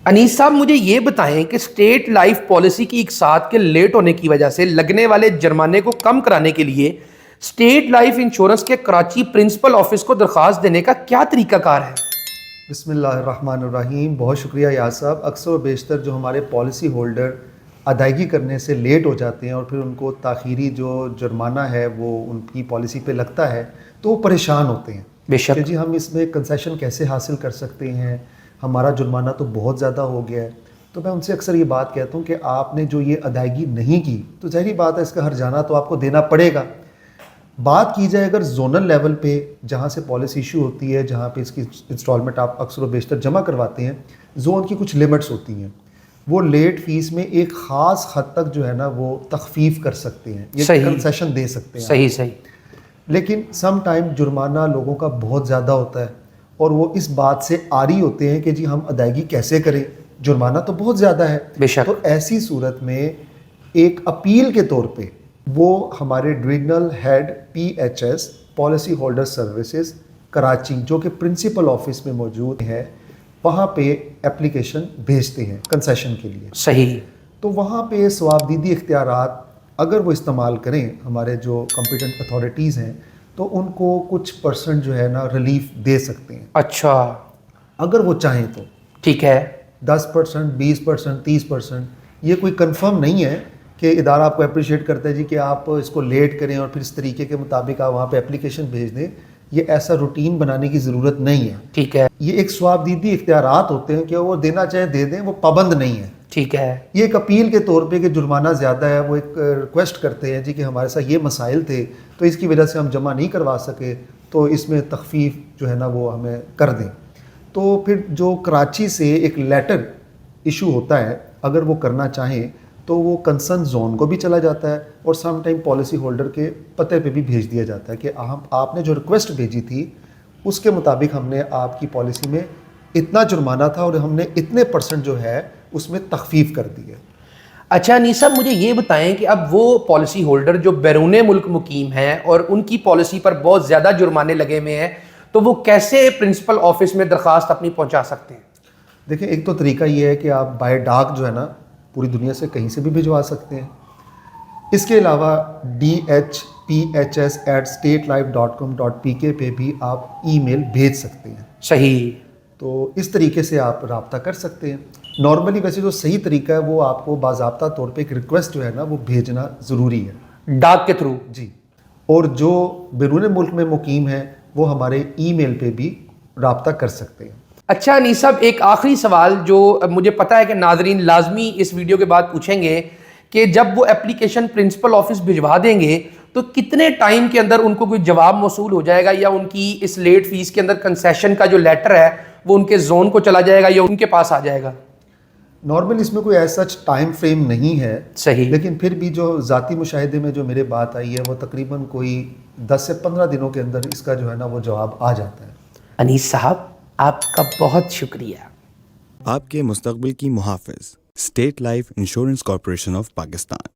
انیس صاحب مجھے یہ بتائیں کہ اسٹیٹ لائف پالیسی کی اقساط کے لیٹ ہونے کی وجہ سے لگنے والے جرمانے کو کم کرانے کے لیے اسٹیٹ لائف انشورنس کے کراچی پرنسپل آفس کو درخواست دینے کا کیا طریقہ کار ہے؟ بسم اللہ الرحمن الرحیم. بہت شکریہ یاس صاحب. اکثر و بیشتر جو ہمارے پالیسی ہولڈر ادائیگی کرنے سے لیٹ ہو جاتے ہیں اور پھر ان کو تاخیری جو جرمانہ ہے وہ ان کی پالیسی پہ لگتا ہے تو وہ پریشان ہوتے ہیں بے شک. کہ جی ہم اس میں کنسیشن کیسے حاصل کر سکتے ہیں، ہمارا جرمانہ تو بہت زیادہ ہو گیا ہے. تو میں ان سے اکثر یہ بات کہتا ہوں کہ آپ نے جو یہ ادائیگی نہیں کی تو ظاہری بات ہے اس کا ہرجانہ تو آپ کو دینا پڑے گا. بات کی جائے اگر زونل لیول پہ جہاں سے پالیسی ایشو ہوتی ہے، جہاں پہ اس کی انسٹالمنٹ آپ اکثر و بیشتر جمع کرواتے ہیں، زون کی کچھ لمٹس ہوتی ہیں. وہ لیٹ فیس میں ایک خاص حد تک جو ہے نا وہ تخفیف کر سکتے ہیں، یہ کنسیشن دے سکتے ہیں. صحیح. لیکن سم ٹائم جرمانہ لوگوں کا بہت زیادہ ہوتا ہے اور وہ اس بات سے عاری ہوتے ہیں کہ جی ہم ادائیگی کیسے کریں، جرمانہ تو بہت زیادہ ہے. بے شک. تو ایسی صورت میں ایک اپیل کے طور پہ وہ ہمارے divisional head PHS policy holder services Karachi جو کہ پرنسپل آفس میں موجود ہے، وہاں پہ اپلیکیشن بھیجتے ہیں کنسیشن کے لیے. صحیح. تو وہاں پہ ثوابدیدی اختیارات اگر وہ استعمال کریں ہمارے جو کمپیٹنٹ اتھارٹیز ہیں تو ان کو کچھ پرسنٹ جو ہے نا ریلیف دے سکتے ہیں. اچھا. اگر وہ چاہیں تو ٹھیک ہے. 10%، 20%، 30%، یہ کوئی کنفرم نہیں ہے کہ ادارہ آپ کو اپریشیٹ کرتا ہے جی کہ آپ اس کو لیٹ کریں اور پھر اس طریقے کے مطابق آپ وہاں پہ اپلیکیشن بھیج دیں. یہ ایسا روٹین بنانے کی ضرورت نہیں ہے. ٹھیک ہے. یہ ایک ثوابدیدی اختیارات ہوتے ہیں کہ وہ دینا چاہے دے دیں، وہ پابند نہیں ہے. ٹھیک ہے. یہ ایک اپیل کے طور پہ کہ جرمانہ زیادہ ہے، وہ ایک ریکویسٹ کرتے ہیں جی کہ ہمارے ساتھ یہ مسائل تھے تو اس کی وجہ سے ہم جمع نہیں کروا سکے، تو اس میں تخفیف جو ہے نا وہ ہمیں کر دیں. تو پھر جو کراچی سے ایک لیٹر ایشو ہوتا ہے اگر وہ کرنا چاہیں تو وہ کنسرن زون کو بھی چلا جاتا ہے اور سم ٹائم پالیسی ہولڈر کے پتے پہ بھی بھیج دیا جاتا ہے کہ آپ نے جو ریکویسٹ بھیجی تھی اس کے مطابق ہم نے آپ کی پالیسی میں اتنا جرمانہ تھا اور ہم نے اتنے پرسنٹ جو ہے اس میں تخفیف کر دی ہے. اچھا انیس صاحب مجھے یہ بتائیں کہ اب وہ پالیسی ہولڈر جو بیرون ملک مقیم ہیں اور ان کی پالیسی پر بہت زیادہ جرمانے لگے ہوئے ہیں تو وہ کیسے پرنسپل آفس میں درخواست اپنی پہنچا سکتے ہیں؟ دیکھیں ایک تو طریقہ یہ ہے کہ آپ بائی ڈاک جو ہے نا پوری دنیا سے کہیں سے بھی بھجوا سکتے ہیں. اس کے علاوہ dhphs@statelife.com.pk پہ بھی آپ ای میل بھیج سکتے ہیں. صحیح. تو اس طریقے سے آپ رابطہ کر سکتے ہیں. نارملی ویسے جو صحیح طریقہ ہے وہ آپ کو باضابطہ طور پہ ایک ریکویسٹ جو ہے نا وہ بھیجنا ضروری ہے ڈاک کے تھرو. جی. اور جو بیرون ملک میں مقیم ہیں وہ ہمارے ای میل پہ بھی رابطہ کر سکتے ہیں. اچھا انیس صاحب ایک آخری سوال جو مجھے پتا ہے کہ ناظرین لازمی اس ویڈیو کے بعد پوچھیں گے کہ جب وہ اپلیکیشن پرنسپل آفس بھجوا دیں گے تو کتنے ٹائم کے اندر ان کو کوئی جواب موصول ہو جائے گا، یا ان کی اس لیٹ فیس کے اندر کنسیشن کا جو لیٹر ہے وہ ان کے زون کو چلا جائے گا یا ان کے پاس آ جائے گا؟ نارمل اس میں کوئی ایسا ٹائم فریم نہیں ہے. صحیح. لیکن پھر بھی جو ذاتی مشاہدے میں جو میرے بات آئی ہے وہ تقریباً کوئی 10 سے 15 دنوں کے اندر اس کا جو ہے نا وہ جواب آ جاتا ہے. انیس صاحب آپ کا بہت شکریہ. آپ کے مستقبل کی محافظ state life insurance corporation of Pakistan.